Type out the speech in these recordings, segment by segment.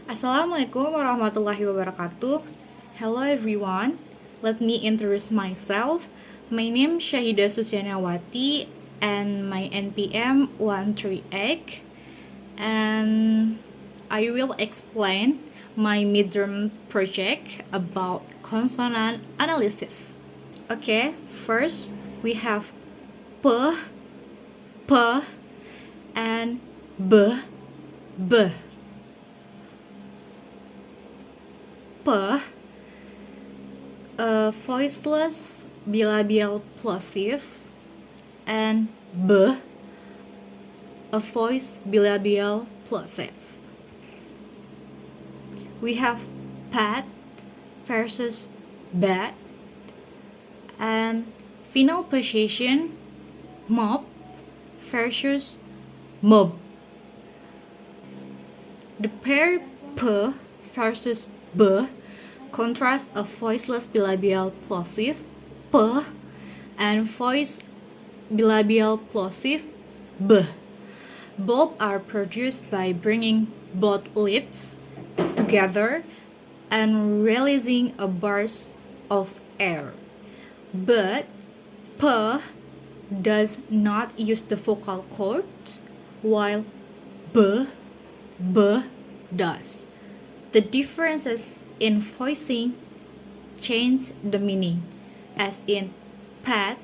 Assalamualaikum warahmatullahi wabarakatuh. Hello everyone. Let me introduce myself. My name is Syahida Susianawati and my NPM 138, and I will explain my midterm project about consonant analysis. Okay, first we have p, p, and b, b. P, a voiceless bilabial plosive, and B, a voiced bilabial plosive. We have pat versus bat, and final position mob versus mob. The pair P versus B contrasts a voiceless bilabial plosive P and voiced bilabial plosive B. Both are produced by bringing both lips together and releasing a burst of air. But P does not use the vocal cords, while B does. The differences in voicing change the meaning, as in pat,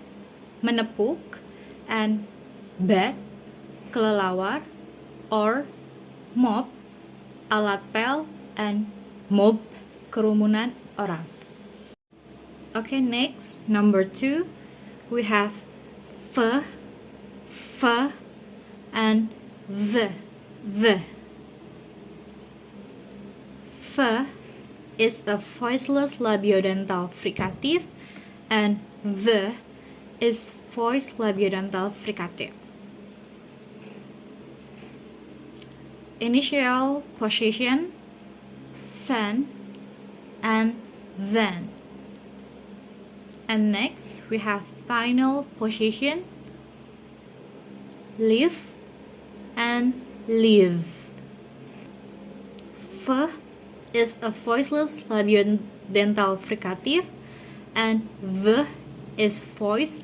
menepuk, and bat, kelelawar, or mob, alat pel, and mob, kerumunan orang. Okay, next, number 2, we have f, and v. F is a voiceless labiodental fricative, and V is voiced labiodental fricative. Initial position fan and van. And next we have final position leave and leave. F is a voiceless labiodental fricative, and V is voiced.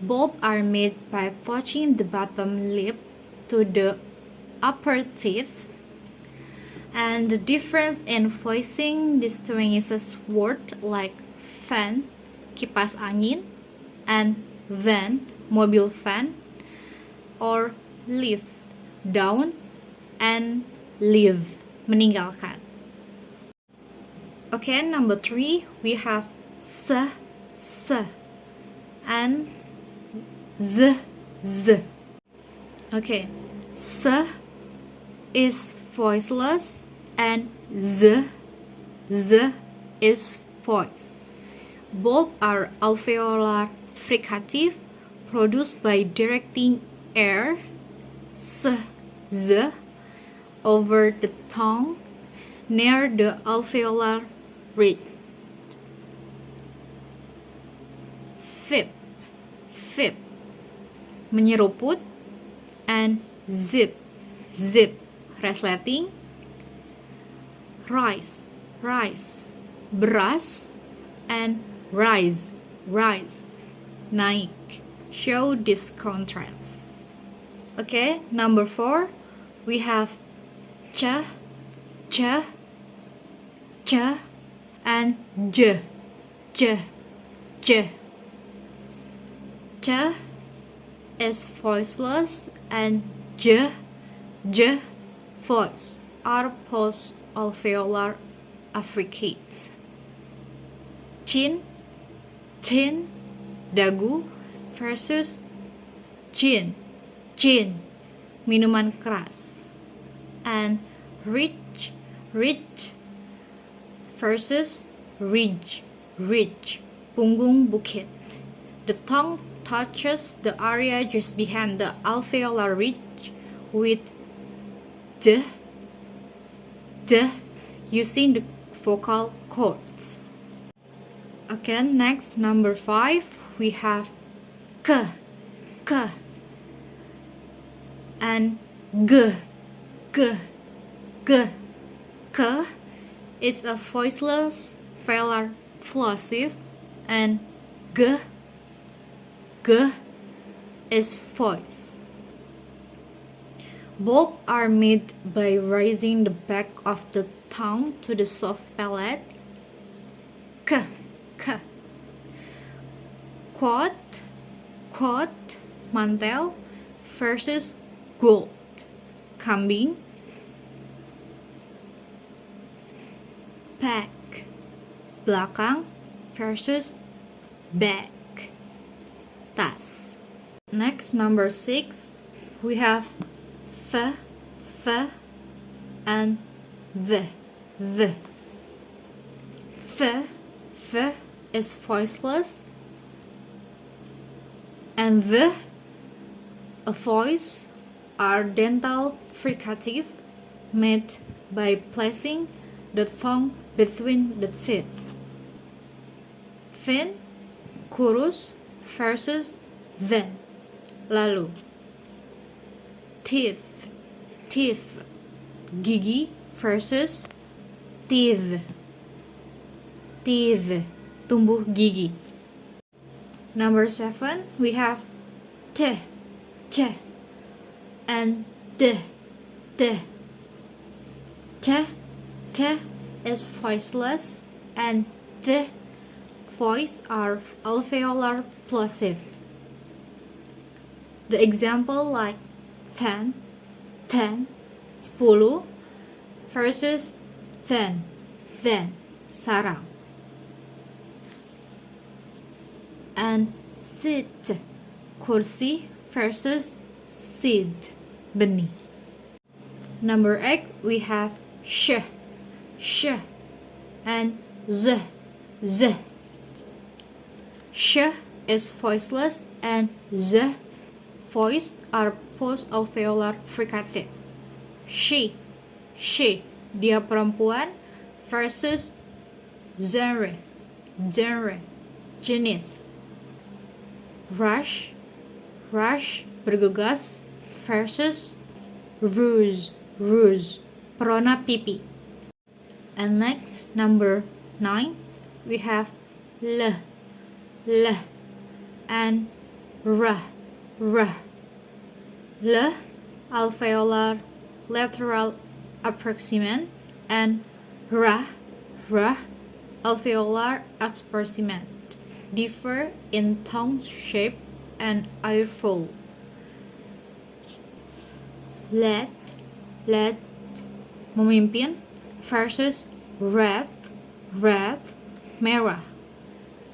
Both are made by touching the bottom lip to the upper teeth, and the difference in voicing distinguishes words like fan, kipas angin, and van, mobil van, or leave, down, and leave, meninggalkan. Okay, number 3, we have s, and z. Okay, s is voiceless, and z is voiced. Both are alveolar fricative, produced by directing air, z, over the tongue near the alveolar ridge. Fip, menyeruput, and zip, resleting. Rise, beras, and rise, naik. Show this contrast. Okay, number 4, we have ch, and j. Ch is voiceless, and j voice are post-alveolar affricates. Chin, dagu versus chin, minuman keras. And ridge versus ridge, punggung bukit. The tongue touches the area just behind the alveolar ridge with d using the vocal cords. Okay, next, number 5, we have k, and g, K is a voiceless velar plosive, and G is voice. Both are made by raising the back of the tongue to the soft palate. K. Quote, mantel versus gold, kambing. Back, belakang versus back, tas. Next, number 6, we have th and the. Th is voiceless, and the, a voice, are dental fricative made by placing the tongue between the teeth. Thin, kurus versus then, lalu. Teeth, gigi versus teeth, tumbuh gigi. Number 7, we have t and d. T is voiceless, and the voice are alveolar plosive. The example like 10, 10, 10 versus then, sarang. And sit, kursi versus sid, benih. Number 8, we have sh and z. Sh is voiceless, and z voice are post-alveolar fricative. She, dia perempuan versus genre, jenis. Rush, bergegas versus ruse, perona pipi. And next, number 9, we have l and r. L, alveolar lateral approximant, and r, alveolar approximant, differ in tongue shape and airflow. Let, memimpin versus red, merah.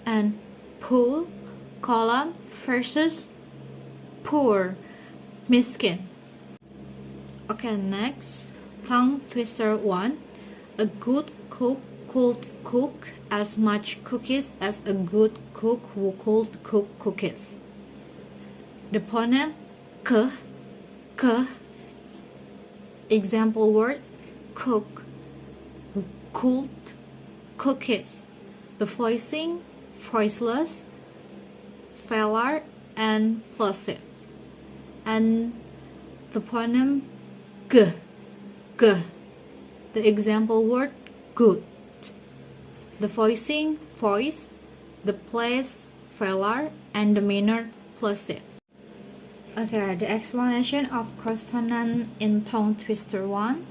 And pull, kolam versus poor, miskin. Okay, next, tongue twister 1. A good cook could cook as much cookies as a good cook who could cook cookies. The phoneme k. Example word, cook, could, cookies. The voicing, voiceless, velar, and plosive. And the phoneme g. The example word, good. The voicing, voice, the place, velar, and the manner, plosive. Okay, the explanation of consonant in tongue twister 1.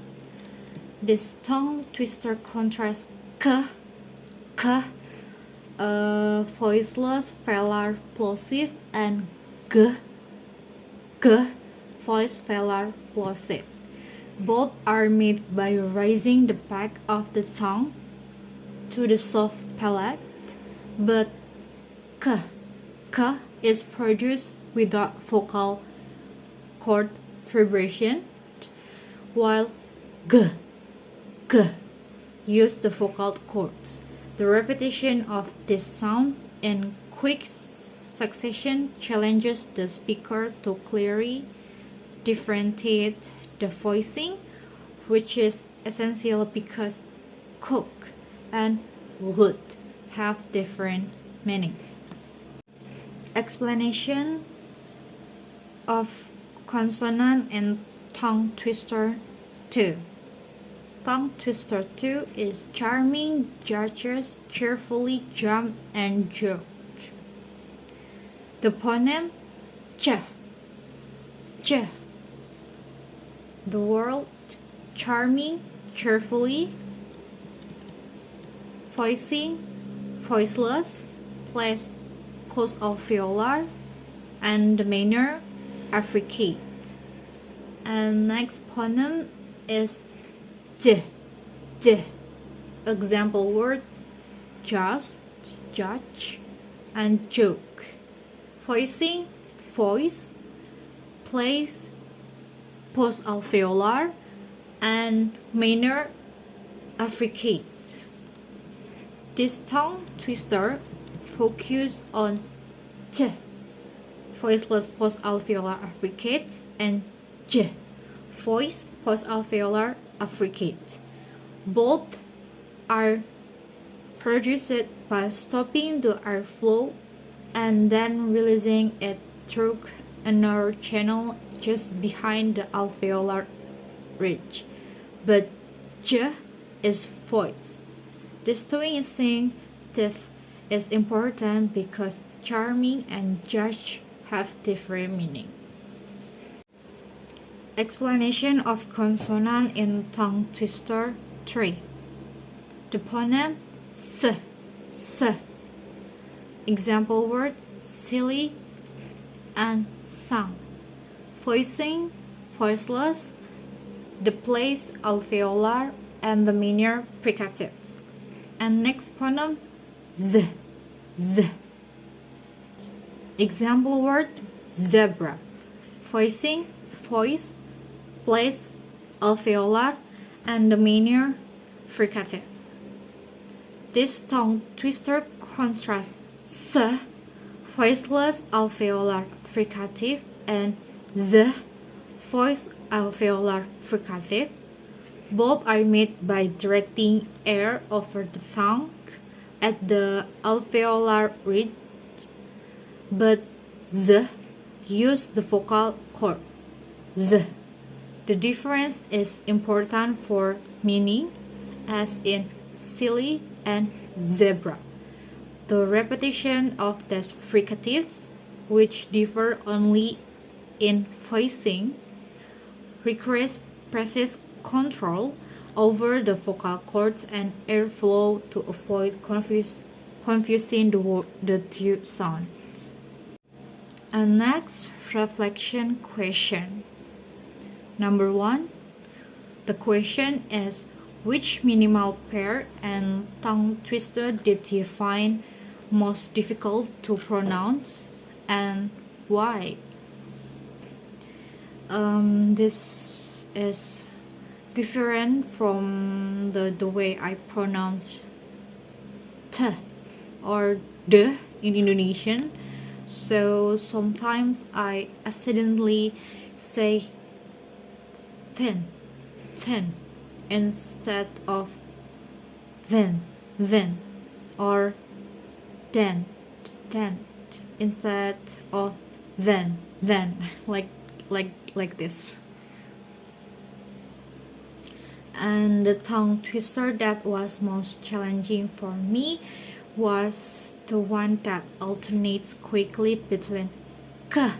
This tongue twister contrasts k, voiceless, velar, plosive, and g, voice, velar, plosive. Both are made by raising the back of the tongue to the soft palate, but k is produced without vocal cord vibration, while g use the vocal cords. The repetition of this sound in quick succession challenges the speaker to clearly differentiate the voicing, which is essential because cook and would have different meanings. Explanation of consonant in tongue twister 2. tongue twister 2 is charming gestures, cheerfully jump and joke. The poem ch, ch. The word charming, cheerfully, voicing, voiceless, place post-alveolar, and the manner affricate. And next poem is j, j. Example word just, judge, and joke. Voicing, voice, place, post-alveolar, and manner affricate. This tongue twister focus on ch, voiceless post-alveolar affricate, and j, voice post-alveolar affricate. Both are produced by stopping the airflow and then releasing it through another channel just behind the alveolar ridge. But j is voice. Distinguishing teeth is important because charming and judge have different meaning. Explanation of consonant in tongue twister 3. The poem s, s. Example word silly and sung. Voicing, voiceless, the place alveolar, and the manner fricative. And next poem z, z. Example word zebra. Voicing, voice, place alveolar, and the manner fricative. This tongue twister contrasts s, voiceless alveolar fricative, and z, voice alveolar fricative. Both are made by directing air over the tongue at the alveolar ridge, but z use the vocal cord z. The difference is important for meaning, as in silly and zebra. The repetition of these fricatives, which differ only in voicing, requires precise control over the vocal cords and airflow to avoid confusing the two sounds. And next, reflection question. Number 1. The question is, which minimal pair and tongue twister did you find most difficult to pronounce and why? This is different from the way I pronounce t or the in Indonesian. So sometimes I accidentally say thin instead of then, or then instead of then, like this. And the tongue twister that was most challenging for me was the one that alternates quickly between k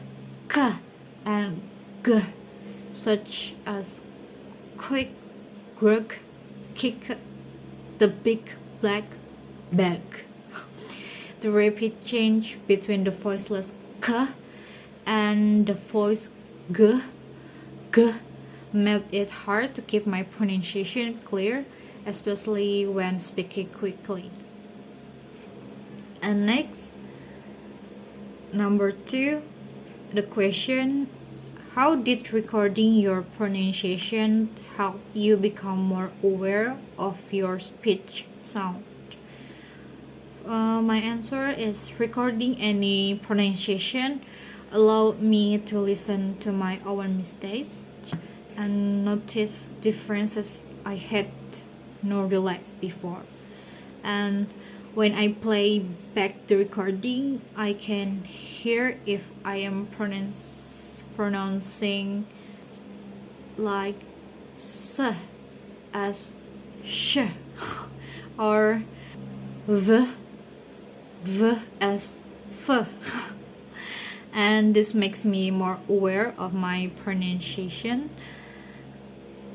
and g, such as quick, grug, kick, the big black bag. The rapid change between the voiceless k and the voice g made it hard to keep my pronunciation clear, especially when speaking quickly. And next, number 2, the question, how did recording your pronunciation help you become more aware of your speech sound? My answer is recording any pronunciation allowed me to listen to my own mistakes and notice differences I had not realized before. And when I play back the recording, I can hear if I am pronouncing like s as sh or v as f. And this makes me more aware of my pronunciation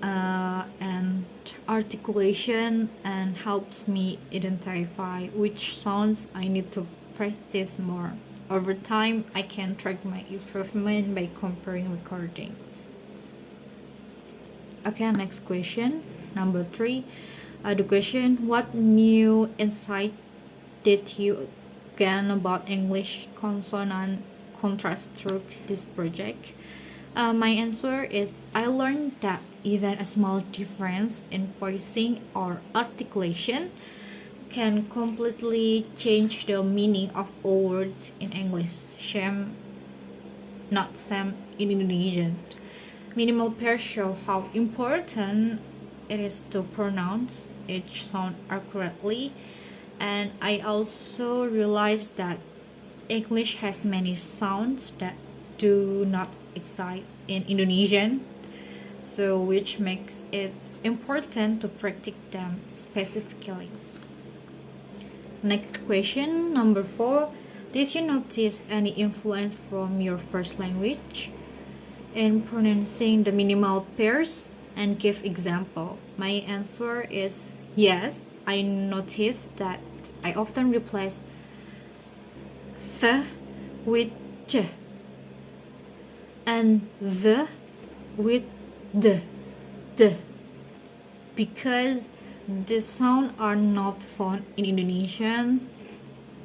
and articulation, and helps me identify which sounds I need to practice more. Over time, I can track my improvement by comparing recordings. Okay, next question, number 3. The question: what new insight did you gain about English consonant contrast through this project? My answer is I learned that even a small difference in voicing or articulation can completely change the meaning of a word in English. Same, not same in Indonesian. Minimal pairs show how important it is to pronounce each sound accurately, and I also realized that English has many sounds that do not exist in Indonesian, so which makes it important to practice them specifically. Next question, number 4. Did you notice any influence from your first language in pronouncing the minimal pairs, and give example? My answer is yes. I noticed that I often replace th with ch and the with d because the sound are not found in Indonesian,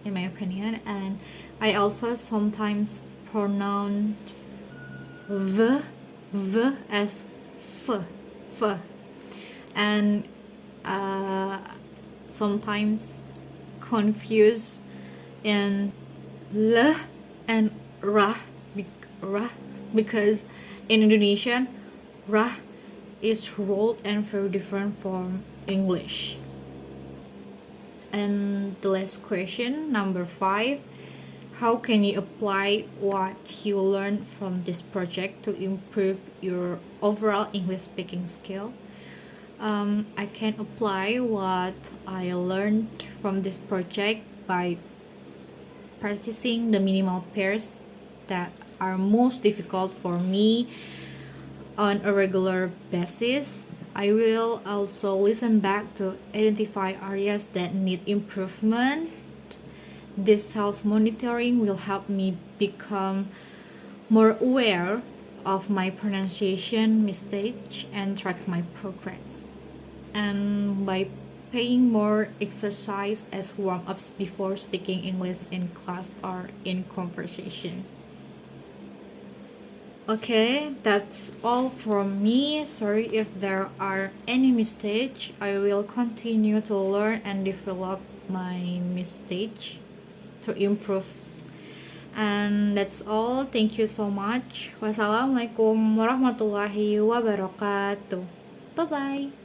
in my opinion. And I also sometimes pronounce v as f, and sometimes confuse in l and rah because in Indonesian rah is rolled and very different from English. And the last question, number 5. How can you apply what you learned from this project to improve your overall English speaking skill? I can apply what I learned from this project by practicing the minimal pairs that are most difficult for me on a regular basis. I will also listen back to identify areas that need improvement. This self-monitoring will help me become more aware of my pronunciation mistakes and track my progress. And by paying more exercise as warm-ups before speaking English in class or in conversation. Okay, that's all from me. Sorry if there are any mistakes. I will continue to learn and develop my mistakes to improve. And that's all. Thank you so much. Wassalamualaikum warahmatullahi wabarakatuh. Bye bye.